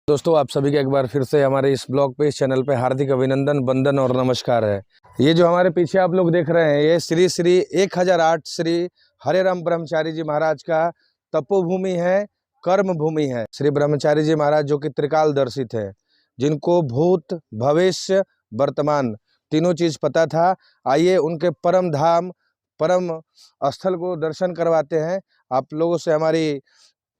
दोस्तों, आप सभी का एक बार फिर से हमारे इस ब्लॉग पे, इस चैनल पे हार्दिक अभिनंदन, वंदन और नमस्कार है। ये जो हमारे पीछे आप लोग देख रहे हैं, ये श्री श्री 1008 श्री हरे राम ब्रह्मचारी जी महाराज का तपोभूमि है, कर्म भूमि है। श्री ब्रह्मचारी जी महाराज जो कि त्रिकाल दर्शित है, जिनको भूत, भविष्य, वर्तमान तीनों चीज पता था। आइए उनके परम धाम, परम स्थल को दर्शन करवाते हैं। आप लोगों से हमारी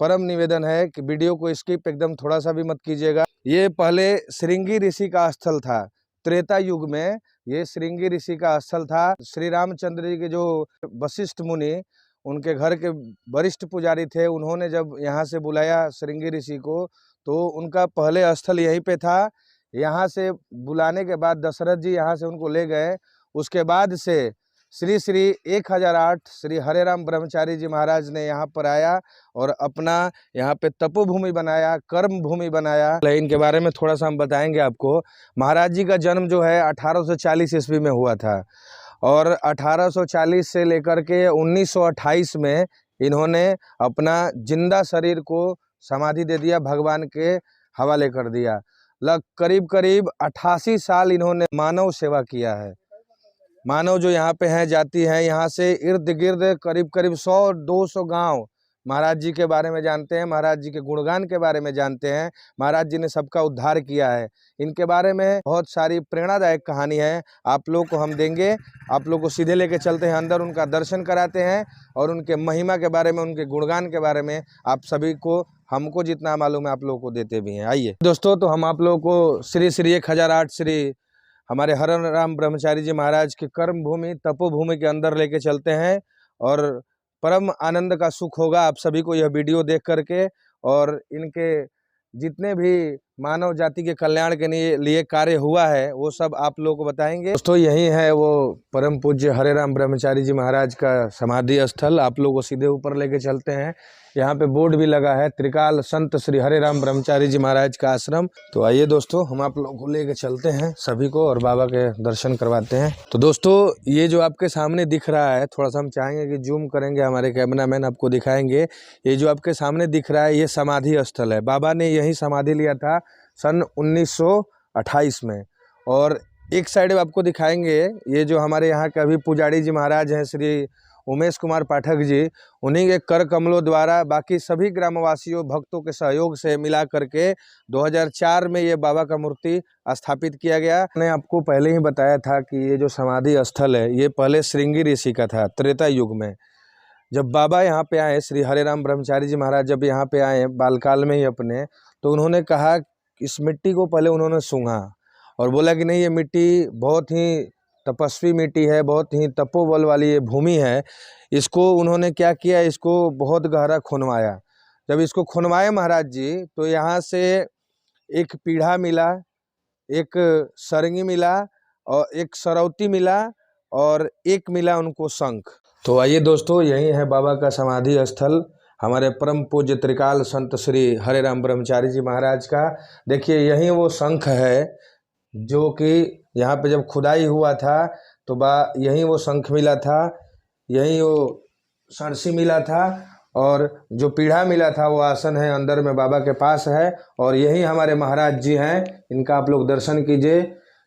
परम निवेदन है कि वीडियो को स्किप एकदम थोड़ा सा भी मत कीजिएगा। ये पहले श्रृंगी ऋषि का स्थल था। त्रेता युग में ये श्रृंगी ऋषि का स्थल था। श्री रामचंद्र जी के जो वशिष्ठ मुनि, उनके घर के वरिष्ठ पुजारी थे, उन्होंने जब यहाँ से बुलाया श्रृंगी ऋषि को, तो उनका पहले स्थल यहीं पे था। यहाँ से बुलाने के बाद दशरथ जी यहाँ से उनको ले गए। उसके बाद से श्री श्री 1008 श्री हरे राम ब्रह्मचारी जी महाराज ने यहाँ पर आया और अपना यहाँ पे तपोभूमि बनाया, कर्म भूमि बनाया। इनके बारे में थोड़ा सा हम बताएंगे आपको। महाराज जी का जन्म जो है 1840 ईस्वी में हुआ था और 1840 से लेकर के 1928 में इन्होंने अपना जिंदा शरीर को समाधि दे दिया, भगवान के हवाले कर दिया। करीब करीब 88 साल इन्होंने मानव सेवा किया है। मानव जो यहाँ पे हैं, जाति हैं, यहाँ से इर्द गिर्द करीब करीब 100-200 गांव महाराज जी के बारे में जानते हैं, महाराज जी के गुणगान के बारे में जानते हैं। महाराज जी ने सबका उद्धार किया है। इनके बारे में बहुत सारी प्रेरणादायक कहानी है, आप लोग को हम देंगे। आप लोग को सीधे लेके चलते हैं अंदर, उनका दर्शन कराते हैं और उनके महिमा के बारे में, उनके गुणगान के बारे में आप सभी को, हमको जितना मालूम है आप लोगों को देते भी हैं। आइए दोस्तों, तो हम आप लोगों को श्री श्री 1008 श्री हमारे हरे राम ब्रह्मचारी जी महाराज के कर्म भूमि, तपोभूमि के अंदर लेके चलते हैं और परम आनंद का सुख होगा आप सभी को यह वीडियो देख करके। और इनके जितने भी मानव जाति के कल्याण के लिए कार्य हुआ है, वो सब आप लोगों को बताएंगे। दोस्तों, यही है वो परम पूज्य हरे राम ब्रह्मचारी जी महाराज का समाधि स्थल। आप लोगों को सीधे ऊपर लेके चलते हैं। यहाँ पे बोर्ड भी लगा है, त्रिकाल संत श्री हरे राम ब्रह्मचारी जी महाराज का आश्रम। तो आइए दोस्तों, हम आप लोगों को लेके चलते हैं सभी को और बाबा के दर्शन करवाते हैं। तो दोस्तों, ये जो आपके सामने दिख रहा है, थोड़ा सा हम चाहेंगे कि जूम करेंगे, हमारे कैमरामैन आपको दिखाएंगे। ये जो आपके सामने दिख रहा है, ये समाधि स्थल है। बाबा ने यही समाधि लिया था सन 1928 में। और एक साइड आपको दिखाएंगे, ये जो हमारे यहाँ के अभी पुजारी जी महाराज हैं, श्री उमेश कुमार पाठक जी, उन्हीं के कर कमलों द्वारा बाकी सभी ग्रामवासियों, भक्तों के सहयोग से मिला करके 2004 में ये बाबा का मूर्ति स्थापित किया गया। मैंने आपको पहले ही बताया था कि ये जो समाधि स्थल है, ये पहले श्रृंगी ऋषि का था त्रेता युग में। जब बाबा यहाँ पे आए, श्री हरे राम ब्रह्मचारी जी महाराज जब यहाँ पे आए बालकाल में ही अपने, तो उन्होंने कहा, इस मिट्टी को पहले उन्होंने सूंघा और बोला कि नहीं, ये मिट्टी बहुत ही तपस्वी मिट्टी है, बहुत ही तपोबल वाली ये भूमि है। इसको उन्होंने क्या किया, इसको बहुत गहरा खुनवाया। जब इसको खुनवाए महाराज जी, तो यहाँ से एक पीढ़ा मिला, एक सरंगी मिला और एक सरौती मिला और एक मिला उनको शंख। तो आइए दोस्तों, यही है बाबा का समाधि स्थल, हमारे परम पूज्य त्रिकाल संत श्री हरे राम ब्रह्मचारी जी महाराज का। देखिए, यही वो शंख है जो कि यहाँ पे जब खुदाई हुआ था तो यहीं वो शंख मिला था, यहीं वो सरसी मिला था और जो पीढ़ा मिला था वो आसन है अंदर में बाबा के पास है। और यही हमारे महाराज जी हैं, इनका आप लोग दर्शन कीजिए,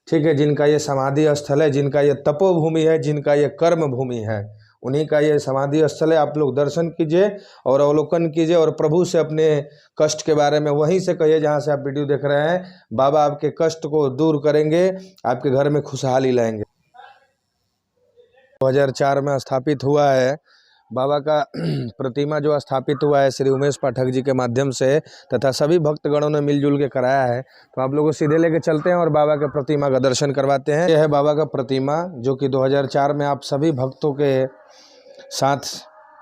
ठीक है। जिनका ये समाधि स्थल है, जिनका ये तपोभूमि है, जिनका ये कर्म भूमि है, उन्हीं का ये समाधि स्थल है। आप लोग दर्शन कीजिए और अवलोकन कीजिए और प्रभु से अपने कष्ट के बारे में वहीं से कहिए जहाँ से आप वीडियो देख रहे हैं। बाबा आपके कष्ट को दूर करेंगे, आपके घर में खुशहाली लाएंगे। 2004 में स्थापित हुआ है बाबा का प्रतिमा, जो स्थापित हुआ है श्री उमेश पाठक जी के माध्यम से, तथा सभी भक्तगणों ने मिलजुल के कराया है। तो आप लोगों को सीधे लेके चलते हैं और बाबा के प्रतिमा का दर्शन करवाते हैं। यह है बाबा का प्रतिमा, जो कि 2004 में आप सभी भक्तों के साथ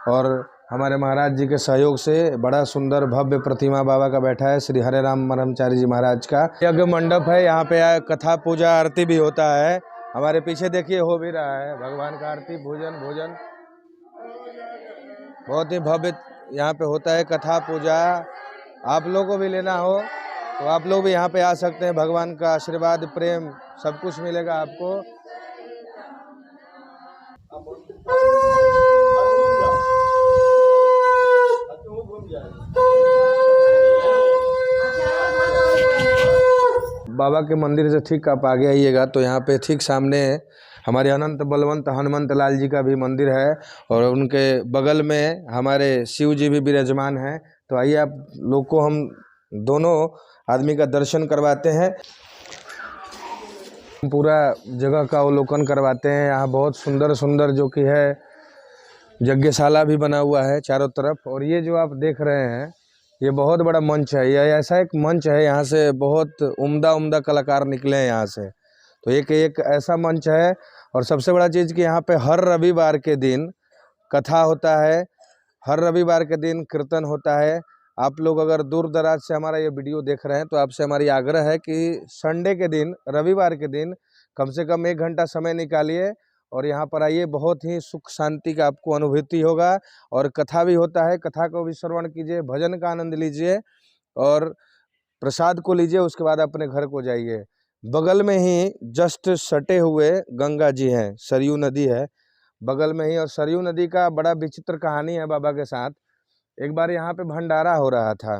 और हमारे महाराज जी के सहयोग से बड़ा सुंदर भव्य प्रतिमा बाबा का बैठा है, श्री हरे राम ब्रह्मचारी जी महाराज का। यज्ञ मंडप है, यहाँ पे कथा पूजा आरती भी होता है। हमारे पीछे देखिए हो भी रहा है भगवान का आरती, भोजन बहुत ही भव्य यहाँ पे होता है, कथा पूजा। आप लोगों को भी लेना हो तो आप लोग भी यहाँ पे आ सकते हैं। भगवान का आशीर्वाद, प्रेम सब कुछ मिलेगा आपको। बाबा के मंदिर से ठीक आप आगे आइएगा तो यहाँ पे ठीक सामने हमारे अनंत बलवंत हनुमंत लाल जी का भी मंदिर है और उनके बगल में हमारे शिव जी भी विराजमान हैं। तो आइए आप लोग को हम दोनों आदमी का दर्शन करवाते हैं, पूरा जगह का अवलोकन करवाते हैं। यहाँ बहुत सुंदर सुंदर जो कि है यज्ञशाला भी बना हुआ है चारों तरफ। और ये जो आप देख रहे हैं ये बहुत बड़ा मंच है, यह ऐसा एक मंच है, यहाँ से बहुत उम्दा कलाकार निकले हैं यहाँ से। तो एक ऐसा मंच है। और सबसे बड़ा चीज़ कि यहाँ पे हर रविवार के दिन कथा होता है, हर रविवार के दिन कीर्तन होता है। आप लोग अगर दूर दराज से हमारा ये वीडियो देख रहे हैं तो आपसे हमारी आग्रह है कि संडे के दिन, रविवार के दिन कम से कम 1 घंटा समय निकालिए और यहाँ पर आइए। बहुत ही सुख शांति का आपको अनुभूति होगा। और कथा भी होता है, कथा को भी श्रवण कीजिए, भजन का आनंद लीजिए और प्रसाद को लीजिए। उसके बाद अपने घर को जाइए। बगल में ही जस्ट सटे हुए गंगा जी हैं, सरयू नदी है बगल में ही। और सरयू नदी का बड़ा विचित्र कहानी है बाबा के साथ। एक बार यहाँ पे भंडारा हो रहा था,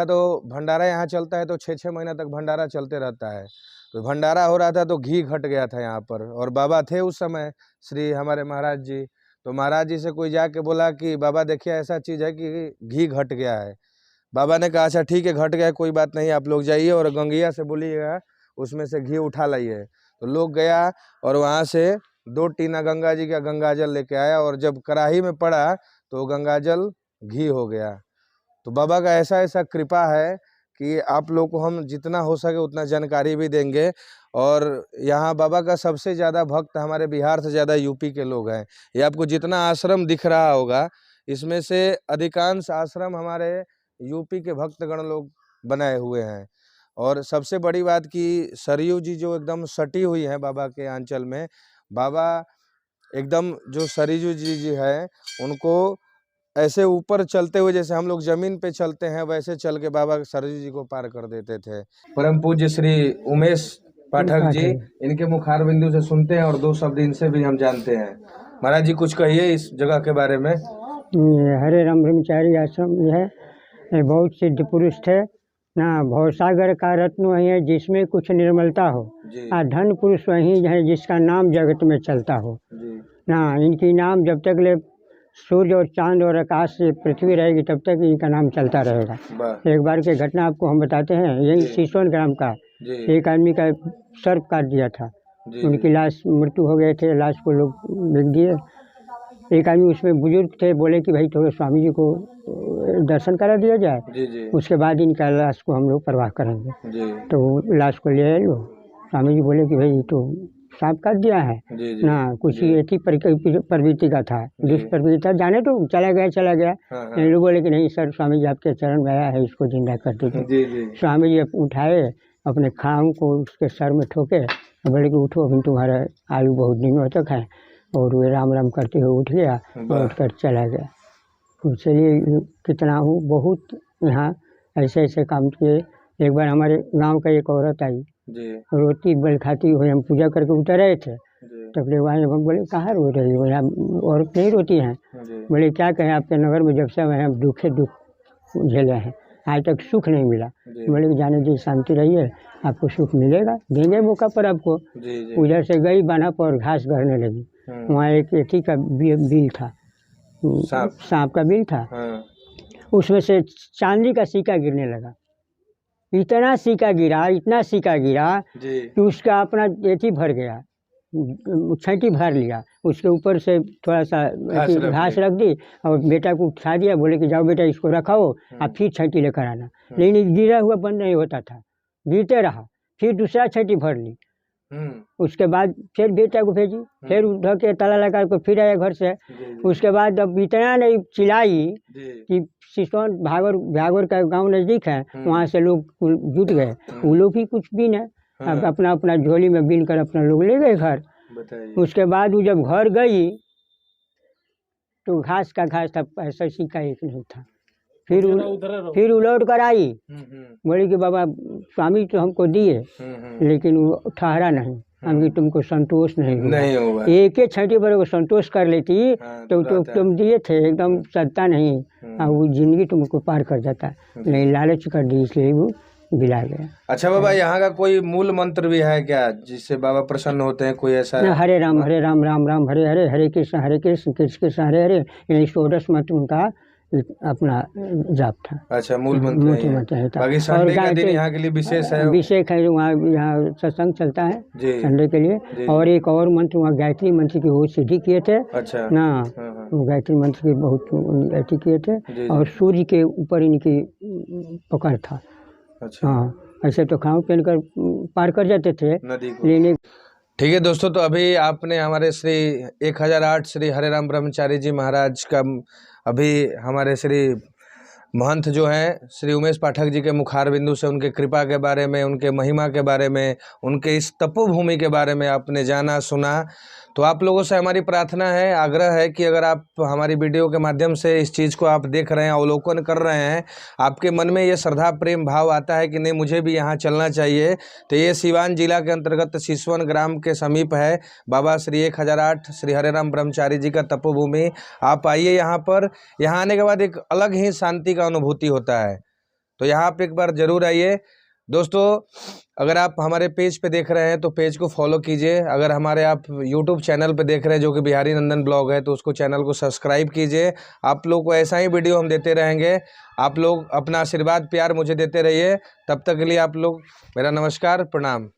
तो भंडारा यहाँ चलता है तो 6-6 महीना तक भंडारा चलते रहता है। तो भंडारा हो रहा था तो घी घट गया था यहाँ पर। और बाबा थे उस समय श्री हमारे महाराज जी। तो महाराज जी से कोई जाके बोला कि बाबा देखिए ऐसा चीज़ है कि घी घट गया है। बाबा ने कहा अच्छा ठीक है, घट गया, कोई बात नहीं, आप लोग जाइए और गंगैया से बोलिएगा उसमें से घी उठा लाइए। तो लोग गया और वहाँ से 2 टीना गंगा जी का गंगाजल लेके आया और जब कढ़ाई में पड़ा तो गंगाजल घी हो गया। तो बाबा का ऐसा कृपा है कि आप लोग को हम जितना हो सके उतना जानकारी भी देंगे। और यहाँ बाबा का सबसे ज़्यादा भक्त हमारे बिहार से ज़्यादा यूपी के लोग हैं। ये आपको जितना आश्रम दिख रहा होगा इसमें से अधिकांश आश्रम हमारे यूपी के भक्तगण लोग बनाए हुए हैं। और सबसे बड़ी बात कि सरयू जी जो एकदम सटी हुई है बाबा के आंचल में, बाबा एकदम जो सरयू जी है उनको ऐसे ऊपर चलते हुए जैसे हम लोग जमीन पे चलते हैं वैसे चल के बाबा सरयू जी को पार कर देते थे। परम पूज्य श्री उमेश पाठक जी, इनके मुखार बिंदु से सुनते हैं और 2 शब्द इनसे भी हम जानते हैं। महाराज जी कुछ कहिए इस जगह के बारे में। हरे राम ब्रह्मचारी आश्रम है, बहुत सिद्ध पुरुष थे ना। भवसागर का रत्न वही है जिसमें कुछ निर्मलता हो, धन पुरुष वही है जिसका नाम जगत में चलता हो ना। इनकी नाम जब तक ले सूर्य और चांद और आकाश से पृथ्वी रहेगी तब तक इनका नाम चलता रहेगा। एक बार की घटना आपको हम बताते हैं। यही सीसोन ग्राम का एक आदमी का सर्प काट दिया था, उनकी लाश मृत्यु हो गए थे, लाश को लोग बिक दिए। एक आदमी उसमें बुजुर्ग थे, बोले कि भाई थोड़े स्वामी जी को दर्शन करा दिया जाए, उसके बाद इनका लाश को हम लोग परवाह करेंगे। तो लाश को ले आए लोग। स्वामी जी बोले कि भाई तो सांप काट दिया है ना, कुछ ऐसी प्रवृत्ति का था, दुष्प्रवृत्ति था, जाने तो चला गया। लोग बोले कि नहीं सर, स्वामी जी आपके चरण में आया है, इसको जिंदा कर दीजिए। स्वामी जी उठाए, अपने खाम को उसके सर में ठोके, बोले कि उठो, अभी तुम्हारा आयु बहुत दिनों तक है। और वे राम राम करते हुए उठ गया और उठ कर चला गया। तो चलिए कितना हूँ, बहुत यहाँ ऐसे काम किए। एक बार हमारे गांव का एक औरत आई, रोटी बल खाती हुई, हम पूजा करके उतर रहे थे, तब लोग आए, हम बोले कहाँ रो रही हो, यहाँ औरत नहीं रोती हैं। बोले क्या कहें, आपके नगर में जब से आए हम दुख झेले हैं, आज तक सुख नहीं मिला। बोले कि जाने दी, शांति रहिए, आपको सुख मिलेगा, देंगे मौका पर आपको। उधर से गई बाना पर घास भरने लगी, वहाँ एक एथी का बिल था, सांप का बिल था। उसमें से चांदी का सिक्का गिरने लगा। इतना सिक्का गिरा कि उसका अपना एथी भर गया, छठी भर लिया। उसके ऊपर से थोड़ा सा घास रख दी और बेटा को उठा दिया, बोले कि जाओ बेटा इसको रखाओ, आप फिर छठी लेकर आना। लेकिन गिरा हुआ बंद नहीं होता था, गिरते रहा। फिर दूसरा छठी भर ली। उसके बाद फिर बेटा को भेजी, फिर उधर के ताला लगा को फिर आया घर से। उसके बाद अब इतना नहीं चिल्लाई कि सिसोन भागौर का गांव नज़दीक है, वहाँ से लोग जुट गए। वो लोग भी कुछ बीन है, अब अपना झोली में बीन कर अपना लोग ले गए घर। उसके बाद वो जब घर गई तो घास था, ऐसा सिक्का एक नहीं था। फिर उलट कर आई, बोली कि बाबा स्वामी तो हमको दिए, लेकिन वो ठहरा नहीं, हमकी तुमको संतोष नहीं हुआ। एक ही छठी पर को संतोष कर लेती तो तुम दिए थे, एकदम सत्ता नहीं, वो जिंदगी तुमको पार कर जाता। नहीं, लालच कर दी, इसलिए वो दिलाया गया। अच्छा बाबा, यहाँ का कोई मूल मंत्र भी है क्या जिससे बाबा प्रसन्न होते हैं, कोई ऐसा? हरे राम राम राम हरे हरे, हरे कृष्ण कृष्ण कृष्ण हरे हरे, यानी 16 मंत्र उनका अपना जाप था। अच्छा, मूल मंत्र मूल नहीं है। मंत्र है था। बाकी और संडे का दिन गायत्री यहाँ के लिए विशेष है। अभिषेक है, वहाँ यहाँ सत्संग चलता है जी संडे के लिए। जी। और एक और मंत्र वहाँ गायत्री मंत्र की बहुत सिद्धि किए थे अच्छा ना, हाँ। वो गायत्री मंत्र की बहुत अथी किए थे। जी, जी। और सूर्य के ऊपर इनकी पकड़ था। अच्छा हाँ, ऐसे तो खाओ पहन कर पार कर जाते थे नदी को। लेने। ठीक है दोस्तों, तो अभी आपने हमारे श्री 1008 श्री हरे राम ब्रह्मचारी जी महाराज का अभी हमारे श्री महंत जो हैं श्री उमेश पाठक जी के मुखार बिंदु से उनके कृपा के बारे में, उनके महिमा के बारे में, उनके इस तपोभूमि के बारे में आपने जाना सुना। तो आप लोगों से हमारी प्रार्थना है, आग्रह है कि अगर आप हमारी वीडियो के माध्यम से इस चीज़ को आप देख रहे हैं, अवलोकन कर रहे हैं, आपके मन में ये श्रद्धा प्रेम भाव आता है कि नहीं मुझे भी यहाँ चलना चाहिए, तो ये सीवान जिला के अंतर्गत सिसवन ग्राम के समीप है बाबा श्री 1008 श्री हरे राम ब्रह्मचारी जी का तपोभूमि। आप आइए यहाँ पर, यहाँ आने के बाद एक अलग ही शांति का अनुभूति होता है। तो यहाँ आप एक बार जरूर आइए। दोस्तों, अगर आप हमारे पेज पे देख रहे हैं तो पेज को फॉलो कीजिए। अगर हमारे आप यूट्यूब चैनल पे देख रहे हैं जो कि बिहारी नंदन ब्लॉग है, तो उसको चैनल को सब्सक्राइब कीजिए। आप लोग को ऐसा ही वीडियो हम देते रहेंगे। आप लोग अपना आशीर्वाद प्यार मुझे देते रहिए। तब तक के लिए आप लोग मेरा नमस्कार, प्रणाम।